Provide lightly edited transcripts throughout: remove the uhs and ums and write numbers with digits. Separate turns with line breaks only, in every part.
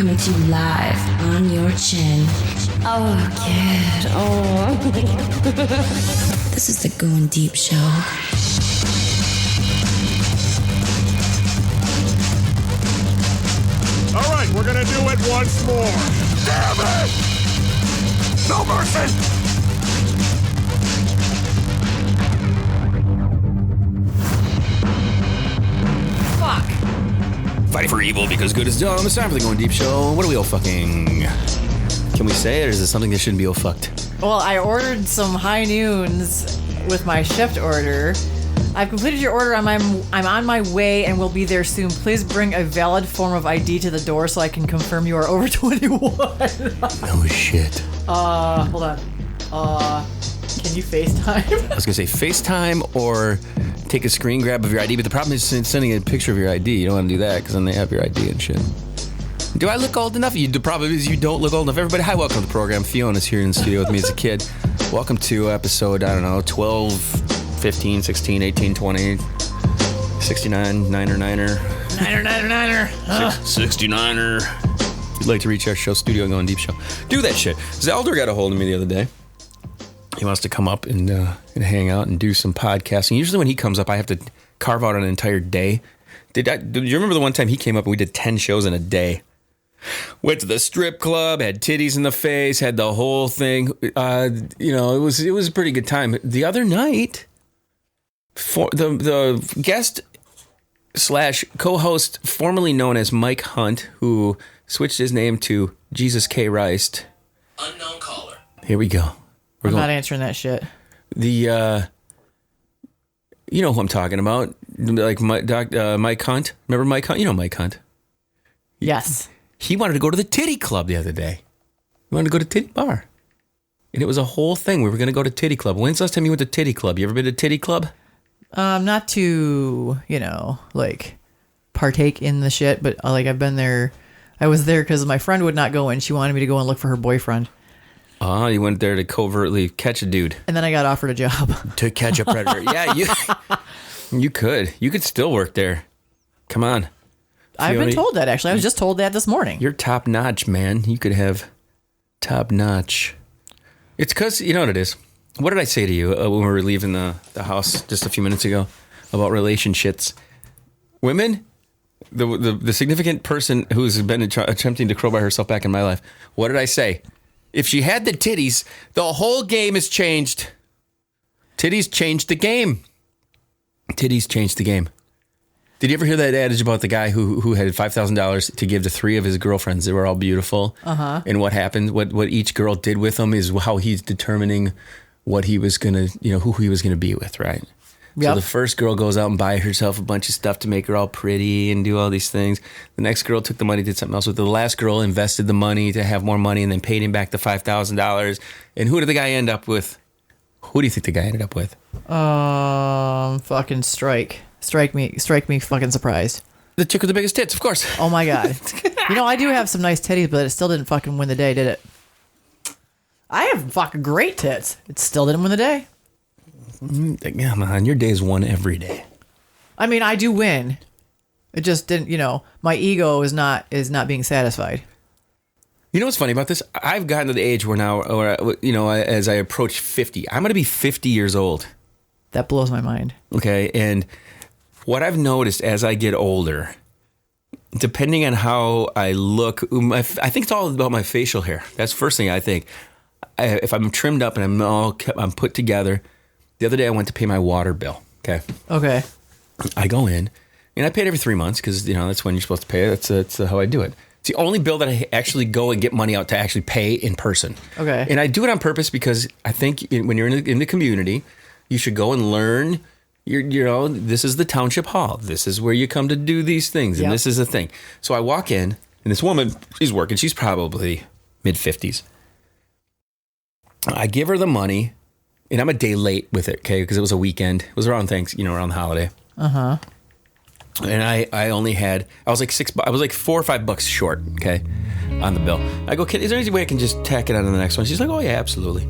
coming to you live on your chin. Oh, kid. Oh. This is the Goin Deep Show.
All right, we're gonna do it once more. Damn it! No mercy!
Fuck.
Fighting for evil because good is dumb. It's time for the Goin Deep Show. What are we all fucking? Can we say it, or is it something that shouldn't be all fucked?
Well, I ordered some high noons with my shift order. I've completed your order. I'm on my way and will be there soon. Please bring a valid form of ID to the door so I can confirm you are over 21.
No shit.
Hold on. Can you FaceTime?
I was gonna say FaceTime or take a screen grab of your ID, but the problem is sending a picture of your ID. You don't want to do that because then they have your ID and shit. Do I look old enough? The problem is you don't look old enough. Everybody, hi, welcome to the program. Fiona's here in the studio with me as a kid. Welcome to episode, 12, 15, 16, 18, 20, 69, 9er. 69er. If you'd like to reach our show, studio Goin Deep Show, do that shit. Zelda got a hold of me the other day. He wants to come up and hang out and do some podcasting. Usually when he comes up, I have to carve out an entire day. Do you remember the one time he came up and we did 10 shows in a day? Went to the strip club, had titties in the face, had the whole thing. It was a pretty good time. The other night, for the guest / co-host formerly known as Mike Hunt, who switched his name to Jesus K. Rice.
Unknown caller.
Here we go.
I'm not answering that shit.
You know who I'm talking about, like Mike Hunt. Remember Mike Hunt? You know Mike Hunt.
Yes.
He wanted to go to the titty club the other day. He wanted to go to titty bar. And it was a whole thing. We were going to go to titty club. When's the last time you went to titty club? You ever been to titty club?
Not to, partake in the shit, but I've been there. I was there because my friend would not go in. She wanted me to go and look for her boyfriend.
Oh, you went there to covertly catch a dude.
And then I got offered a job.
To catch a predator. Yeah, you could. You could still work there. Come on.
I've been told that, actually. I was just told that this morning.
You're top notch, man. You could have top notch. It's because, you know what it is? What did I say to you when we were leaving the house just a few minutes ago about relationships? Women, the significant person who's been attempting to crowbar herself back in my life, what did I say? If she had the titties, the whole game has changed. Titties changed the game. Titties changed the game. Did you ever hear that adage about the guy who had $5,000 to give to 3 of his girlfriends? They were all beautiful. Uh-huh. And what happened, what each girl did with them is how he's determining what he was going to, who he was going to be with, right? Yep. So the first girl goes out and buys herself a bunch of stuff to make her all pretty and do all these things. The next girl took the money, did something else with it. The last girl invested the money to have more money and then paid him back the $5,000. And who did the guy end up with? Who do you think the guy ended up with?
Fucking Strike me fucking surprised.
The chick with the biggest tits, of course.
Oh my God. I do have some nice titties, but it still didn't fucking win the day, did it? I have fucking great tits. It still didn't win the day.
Yeah, man, your day is won every day.
I mean, I do win. It just didn't, my ego is not being satisfied.
You know what's funny about this? I've gotten to the age where now, as I approach 50, I'm going to be 50 years old.
That blows my mind.
Okay, and what I've noticed as I get older, depending on how I look, I think it's all about my facial hair. That's the first thing I think. If I'm trimmed up and I'm put together. The other day I went to pay my water bill. Okay. I go in and I pay it every 3 months because that's when you're supposed to pay it. That's how I do it. It's the only bill that I actually go and get money out to actually pay in person. Okay. And I do it on purpose because I think when you're in the community, you should go and learn. This is the township hall. This is where you come to do these things, and This is the thing. So I walk in, and this woman, she's working. She's probably mid-50s. I give her the money, and I'm a day late with it, okay, because it was a weekend. It was around around the holiday. Uh-huh. And I was like $4 or $5 short, okay, on the bill. I go, is there any way I can just tack it on to the next one? She's like, oh yeah, absolutely.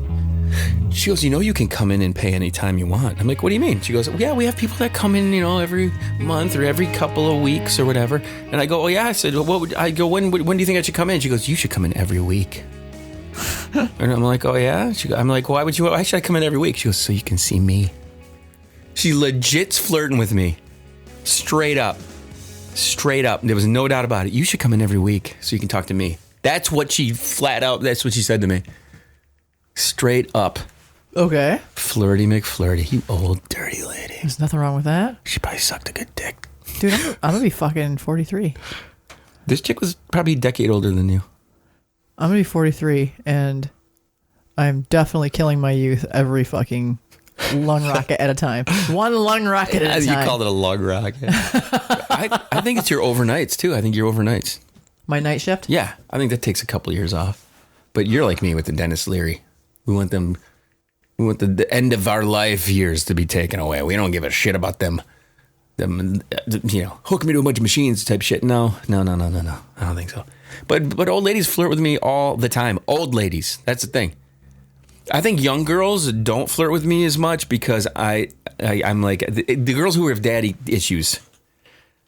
She goes, you can come in and pay anytime you want. I'm like, what do you mean? She goes, yeah, we have people that come in, every month or every couple of weeks or whatever. And I go, oh yeah. I said, well, when do you think I should come in? She goes, you should come in every week. And I'm like, oh yeah? I'm like, why should I come in every week? She goes, so you can see me. She legit's flirting with me. Straight up. There was no doubt about it. You should come in every week so you can talk to me. That's what she that's what she said to me. Straight up.
Okay.
Flirty McFlirty, you old dirty lady.
There's nothing wrong with that.
She probably sucked a good dick.
Dude, I'm gonna be fucking 43.
This chick was probably a decade older than you.
I'm gonna be 43, and I'm definitely killing my youth every fucking lung rocket at a time. One lung rocket at a time.
You called it a lung rocket. I think it's your overnights, too. I think your overnights.
My night shift?
Yeah. I think that takes a couple of years off. But you're like me with the Dennis Leary. We want the end of our life years to be taken away. We don't give a shit about them, hook me to a bunch of machines type shit. No. I don't think so. But old ladies flirt with me all the time. Old ladies. That's the thing. I think young girls don't flirt with me as much because I'm like the girls who have daddy issues.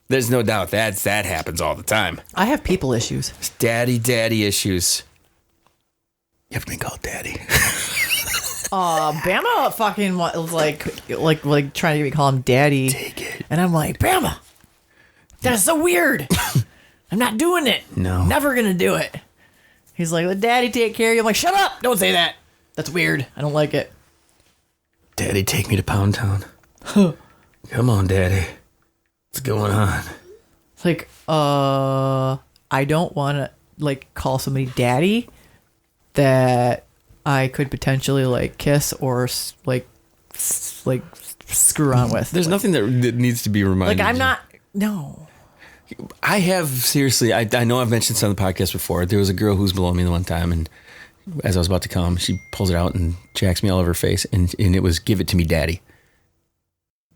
There's no doubt that happens all the time.
I have people issues.
It's daddy issues. You ever been called daddy?
Bama fucking was like trying to get me to call him daddy.
Take it.
And I'm like, Bama, that's so weird. I'm not doing it.
No.
Never gonna do it. He's like, let daddy take care of you. I'm like, shut up. Don't say that. That's weird. I don't like it.
Daddy, take me to Pound Town. Come on, daddy. What's going on?
It's like, I don't want to like call somebody daddy that I could potentially like kiss or like screw on with.
There's nothing that needs to be reminded.
Like I'm not. No.
I have seriously. I know I've mentioned this on the podcast before. There was a girl who was below me the one time, and as I was about to come, she pulls it out and jacks me all over her face, and it was "Give it to me, daddy."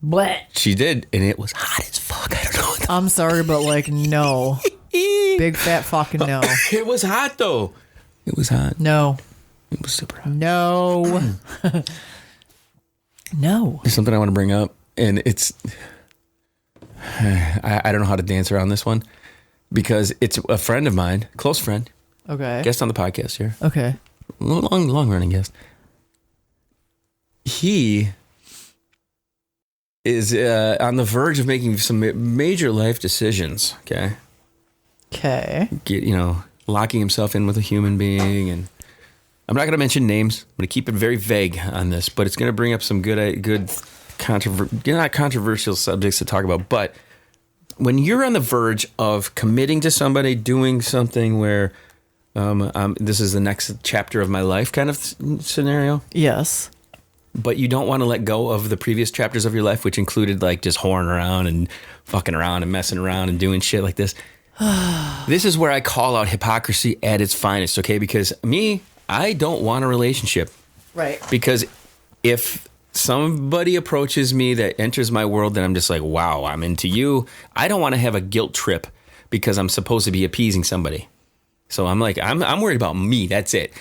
What?
She did, and it was hot as fuck. I don't know.
I'm sorry, but like no, big fat fucking no.
It was hot though. It was hot.
No.
It was super hot.
No. No.
There's something I want to bring up, and it's I don't know how to dance around this one because it's a friend of mine, close friend.
Okay.
Guest on the podcast here.
Okay.
Long running guest. He is on the verge of making some major life decisions. Okay.
Okay.
Locking himself in with a human being, and I'm not going to mention names. I'm going to keep it very vague on this, but it's going to bring up some good not controversial subjects to talk about. But when you're on the verge of committing to somebody, doing something where this is the next chapter of my life kind of scenario.
Yes.
But you don't want to let go of the previous chapters of your life, which included like just whoring around and fucking around and messing around and doing shit like this. This is where I call out hypocrisy at its finest, okay? Because I don't want a relationship.
Right.
Because if somebody approaches me that enters my world, then I'm just like, wow, I'm into you. I don't want to have a guilt trip because I'm supposed to be appeasing somebody. So I'm like, I'm worried about me. That's it.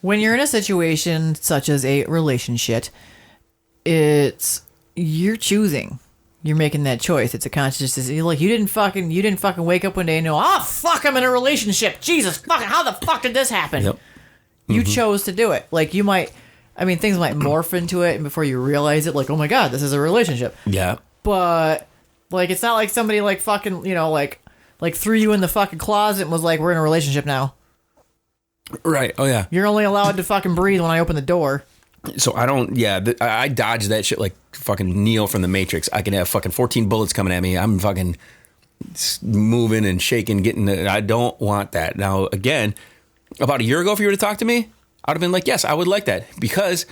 When you're in a situation such as a relationship, you're choosing. You're making that choice. It's a conscious decision. Like you didn't fucking wake up one day and know, oh fuck, I'm in a relationship. Jesus fucking, how the fuck did this happen?
Yep.
You chose to do it. Like things might morph into it, and before you realize it, like, oh my god, this is a relationship.
Yeah.
But like, it's not like somebody like fucking, like threw you in the fucking closet and was like, we're in a relationship now.
Right. Oh yeah.
You're only allowed to fucking breathe when I open the door.
So I don't. Yeah. I dodge that shit like fucking Neo from the Matrix. I can have fucking 14 bullets coming at me. I'm fucking moving and shaking, I don't want that. Now again, about a year ago, if you were to talk to me, I would have been like, yes, I would like that. Because,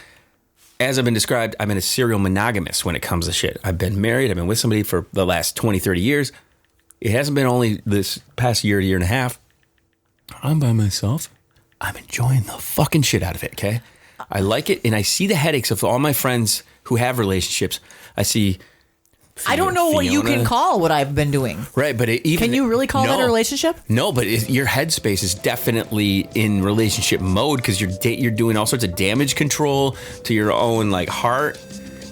as I've been described, I'm in a serial monogamous when it comes to shit. I've been married. I've been with somebody for the last 20, 30 years. It hasn't been only this past year and a half. I'm by myself. I'm enjoying the fucking shit out of it, okay? I like it, and I see the headaches of all my friends who have relationships. I see
I don't know what you
Fiona.
can call what I've been doing.
Right, but
Can you really call that a relationship?
No, but your headspace is definitely in relationship mode because you're doing all sorts of damage control to your own like heart,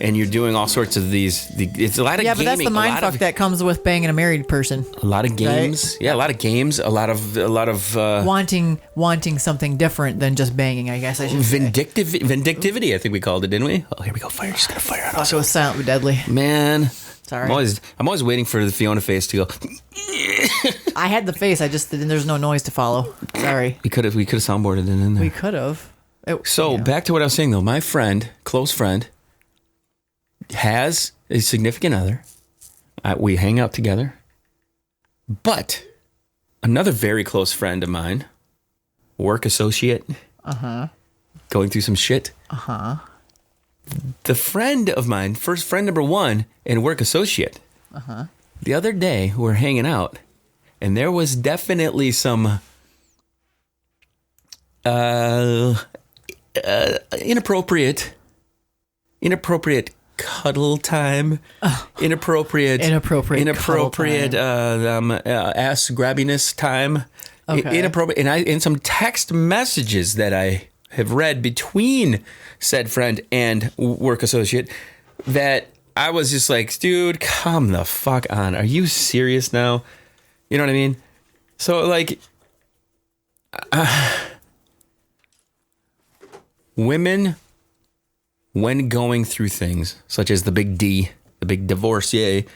and you're doing all sorts of these. It's a lot of
Yeah,
gaming,
but that's the mind fuck that comes with banging a married person.
a lot of games.
Right?
Yeah, a lot of games. A lot of
Wanting something different than just banging. I guess I should say.
vindictivity. I think we called it, didn't we? Oh, here we go. Fire! Just gonna fire on us.
Also, silent but deadly.
Man,
Sorry.
I'm always waiting for the Fiona face to go.
I had the face. I just there's no noise to follow. Sorry.
We could have soundboarded it in there.
We could have.
So back to what I was saying though. My friend, close friend, has a significant other. We hang out together. But another very close friend of mine, work associate, going through some shit. The friend of mine, first friend number one and work associate. The other day we're hanging out, and there was definitely some inappropriate cuddle time, inappropriate ass grabbiness time,
Okay.
inappropriate, and some text messages that I have read between said friend and work associate that I was just like, dude, come the fuck on. Are you serious now? You know what I mean? So like, women, when going through things such as the big D, the big divorcee,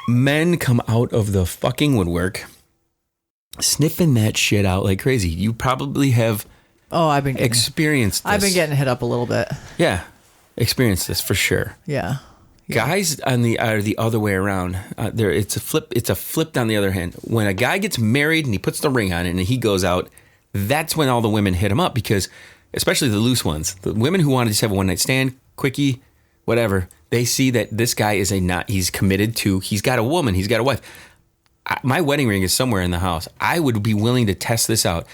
men come out of the fucking woodwork sniffing that shit out like crazy. You probably have
I've been
experienced this.
I've been getting hit up a little bit.
Yeah, experienced this for sure.
Yeah.
Guys are the other way around. It's a flip. It's a flipped on the other hand. When a guy gets married and he puts the ring on it and he goes out, that's when all the women hit him up because, especially the loose ones, the women who want to just have a one night stand, quickie, whatever, they see that this guy is he's committed to. He's got a woman. He's got a wife. My wedding ring is somewhere in the house. I would be willing to test this out.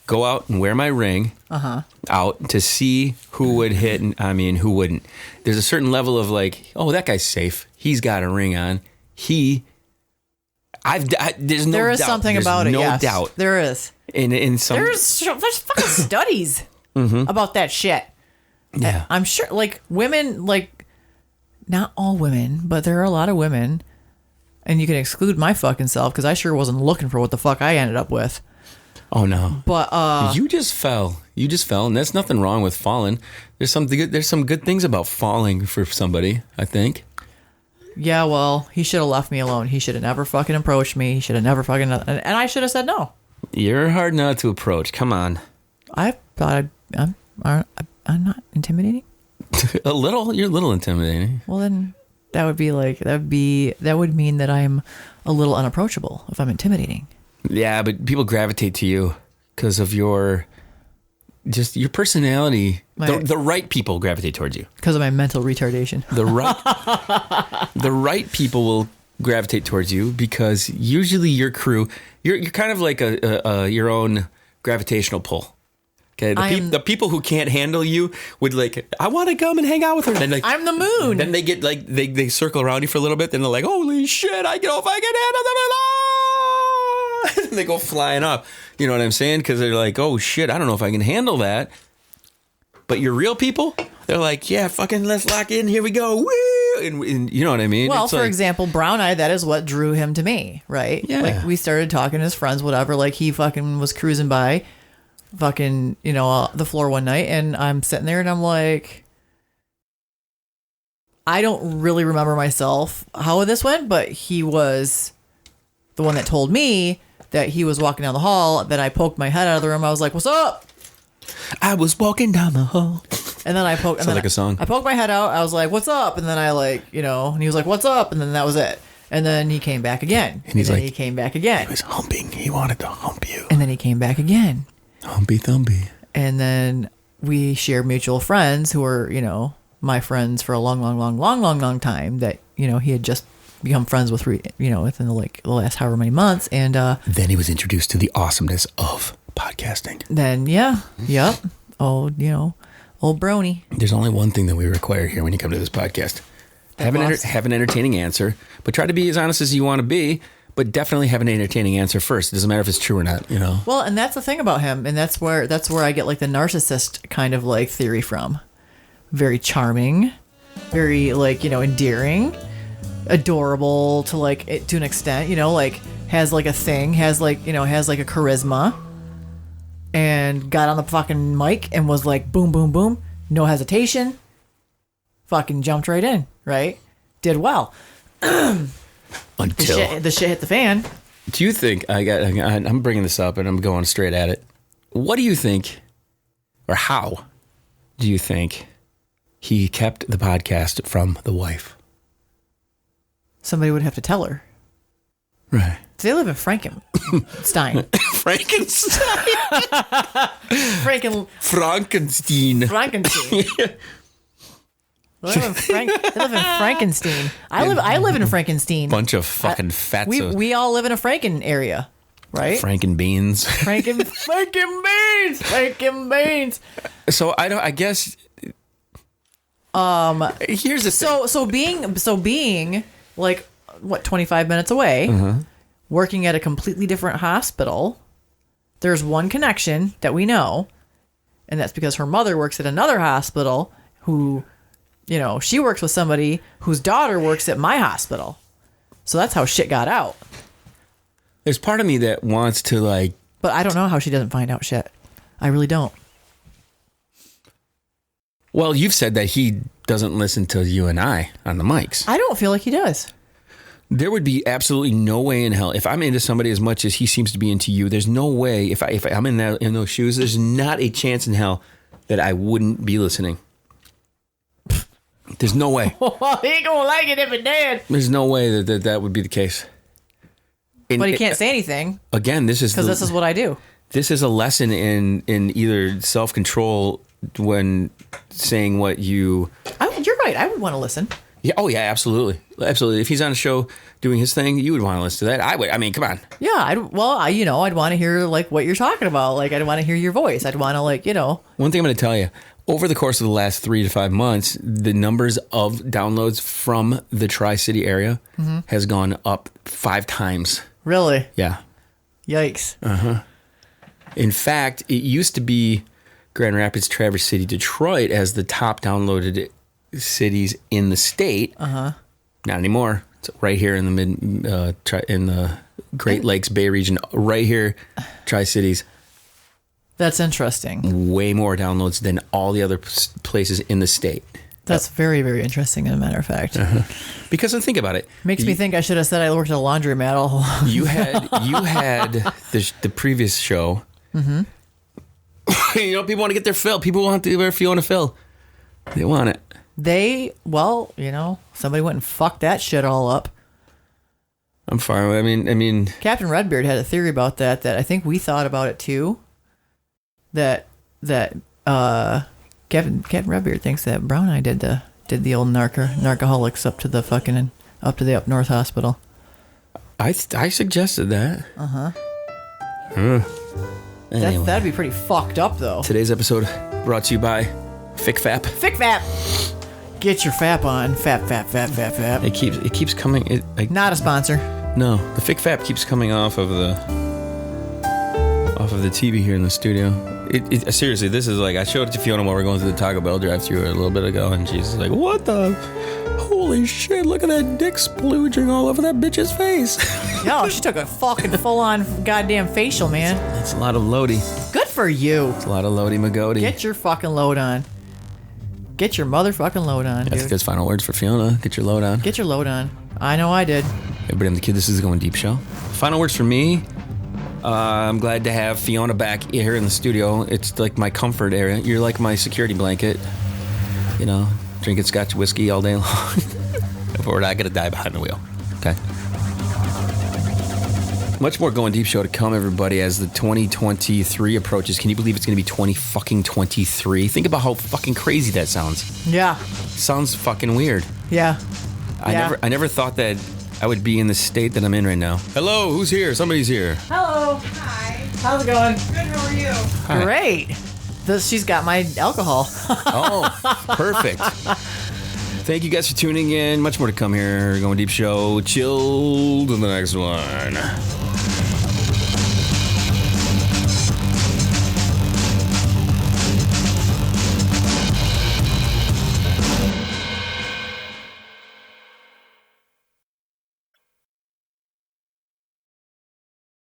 Go out and wear my ring out to see who would hit and who wouldn't. There's a certain level of like, oh, that guy's safe. He's got a ring on. There's no doubt.
There is something about it.
No
yes.
doubt.
There is.
In some,
There's fucking studies about that shit.
yeah.
I'm sure, like, women, like, not all women, but there are a lot of women, and you can exclude my fucking self because I sure wasn't looking for what the fuck I ended up with.
Oh no.
But
You just fell, and there's nothing wrong with falling. There's some good things about falling for somebody, I think.
yeah, well, he should have left me alone. He should have never fucking approached me. He should have never fucking, and I should have said no.
You're hard not to approach. Come on.
I thought I'm not intimidating.
You're a little intimidating.
Well, then that would mean that I'm a little unapproachable if I'm intimidating.
Yeah, but people gravitate to you because of your personality. The right people gravitate towards you.
Because of my mental retardation.
The right people will gravitate towards you because usually your crew, you're kind of like your own gravitational pull. Okay, the people who can't handle you would like, I want to come and hang out with her. And then like,
I'm the moon.
Then they get like they circle around you for a little bit. Then they're like, holy shit, I can handle them. And they go flying up. You know what I'm saying? Because they're like, oh shit, I don't know if I can handle that. But your real people, they're like, yeah, fucking let's lock in. Here we go. Woo! And you know what I mean?
Well,
it's
for
like,
example, Brown Eye, that is what drew him to me, right?
Yeah.
Like we started talking as friends, whatever. Like he fucking was cruising by, fucking, the floor one night, and I'm sitting there and I'm like, I don't really remember myself how this went, but he was the one that told me that he was walking down the hall, that I poked my head out of the room. I was like, what's up?
I was walking down the hall.
And then I poked.
Sounds like a song.
I poked my head out. I was like, what's up? And then I and he was like, what's up? And then that was it. And then he came back again. And
he's
then
like,
he came back again.
He was humping. He wanted to hump you.
And then he came back again.
Humpy thumpy.
And then we shared mutual friends who were, my friends for a long time that, he had just become friends with, within the last however many months. And
then he was introduced to the awesomeness of podcasting.
Then, yep. Old brony.
There's only one thing that we require here when you come to this podcast. Have an entertaining answer, but try to be as honest as you want to be. But definitely have an entertaining answer first. It doesn't matter if it's true or not, you know.
Well, and that's the thing about him, and that's where I get like the narcissist kind of like theory from. Very charming, very like, you know, endearing, adorable to like to an extent, you know, like has like a thing, has like, you know, has like a charisma, and got on the fucking mic and was like boom, boom, boom, no hesitation, fucking jumped right in, right? Did well.
Until
the shit hit the fan.
Do you think I'm bringing this up and I'm going straight at it? What do you think, or how do you think he kept the podcast from the wife?
Somebody would have to tell her.
Right.
They live in Frankenstein.
Frankenstein.
Frankenstein. They live in Frankenstein. I live in Frankenstein.
Bunch of fucking fatzos.
We all live in a Franken area, right?
Franken beans.
Franken beans.
So I guess. Here's the thing.
So being like what 25 minutes away, working at a completely different hospital. There's one connection that we know, and that's because her mother works at another hospital who. You know, she works with somebody whose daughter works at my hospital. So that's how shit got out.
There's part of me that wants to like...
But I don't know how she doesn't find out shit. I really don't.
Well, you've said that he doesn't listen to you and I on the mics.
I don't feel like he does.
There would be absolutely no way in hell. If I'm into somebody as much as he seems to be into you, there's no way, if I'm in those shoes, there's not a chance in hell that I wouldn't be listening. There's no way.
He ain't gonna like it if it did.
There's no way that would be the case.
But he can't say anything.
Again, this is
what I do.
This is a lesson in either self-control when saying what you...
You're right. I would want to listen.
Yeah. Oh, yeah, absolutely. Absolutely. If he's on a show doing his thing, you would want to listen to that. I would. I mean, come on.
Yeah. I'd want to hear, like, what you're talking about. Like, I'd want to hear your voice. I'd want to, like, you know...
One thing I'm going to tell you. Over the course of the last 3 to 5 months, the numbers of downloads from the Tri-City area has gone up 5 times.
Really?
Yeah.
Yikes.
In fact, it used to be Grand Rapids, Traverse City, Detroit as the top downloaded cities in the state. Not anymore. It's right here in the Great Lakes Bay region, right here, Tri-Cities.
That's interesting.
Way more downloads than all the other places in the state.
That's very, very interesting, as a matter of fact.
Because think about it.
Makes me think I should have said I worked at a laundromat all along.
You had the previous show. You know, people want to get their fill. People want their Fiona fill. They want it.
Somebody went and fucked that shit all up.
I'm fine. I mean,
Captain Redbeard had a theory about that I think we thought about it too. That Captain Redbeard thinks that Brown and I did the old narcoholics up to the up north hospital.
I suggested that. Anyway.
That'd be pretty fucked up though.
Today's episode brought to you by FICFAP.
FICFAP. Get your FAP on. FAP.
It keeps coming.
Not a sponsor.
No, the FICFAP keeps coming off of the TV here in the studio. Seriously, this is like, I showed it to Fiona while we were going through the Taco Bell drive-thru a little bit ago, and she's like, what the? Holy shit, look at that dick splooging all over that bitch's face.
Yo, she took a fucking full-on goddamn facial, man.
That's a lot of loady.
Good for you.
It's a lot of loady magody.
Get your fucking load on. Get your motherfucking load on, dude.
I think that's final words for Fiona. Get your load on.
Get your load on. I know I did.
Everybody, I'm the kid. This is the Goin Deep Show. Final words for me. I'm glad to have Fiona back here in the studio. It's like my comfort area. You're like my security blanket. You know, drinking Scotch whiskey all day long. If we're not going to die behind the wheel. Okay. Much more Goin Deep Show to come, everybody, as the 2023 approaches. Can you believe it's going to be 2023? Think about how fucking crazy that sounds.
Yeah.
Sounds fucking weird.
Yeah.
I never thought that I would be in the state that I'm in right now. Hello, who's here? Somebody's here.
Hello.
Hi.
How's it going?
Good, how are you?
Hi.
Great. She's got my alcohol.
Oh, perfect. Thank you guys for tuning in. Much more to come here. Going Deep Show. Chill to the next one.